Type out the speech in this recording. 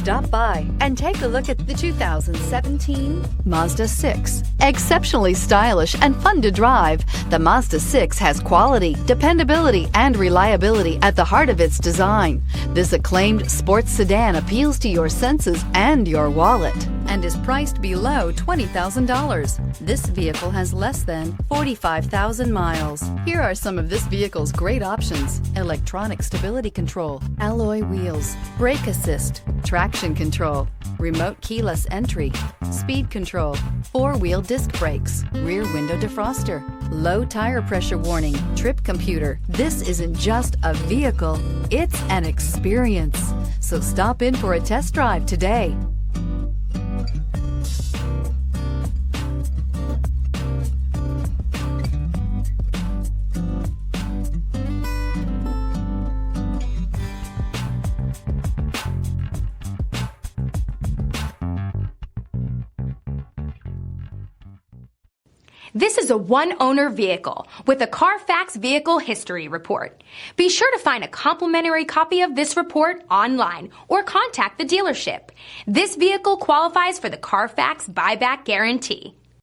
Stop by and take a look at the 2017 Mazda 6. Exceptionally stylish and fun to drive, the Mazda 6 has quality, dependability, and reliability at the heart of its design. This acclaimed sports sedan appeals to your senses and your wallet and is priced below $20,000. This vehicle has less than 45,000 miles. Here are some of this vehicle's great options: electronic stability control, alloy wheels, brake assist, traction control, remote keyless entry, speed control, four-wheel disc brakes, rear window defroster, low tire pressure warning, trip computer. This isn't just a vehicle, it's an experience. So stop in for a test drive today. This is a one-owner vehicle with a Carfax Vehicle History Report. Be sure to find a complimentary copy of this report online or contact the dealership. This vehicle qualifies for the Carfax Buyback Guarantee.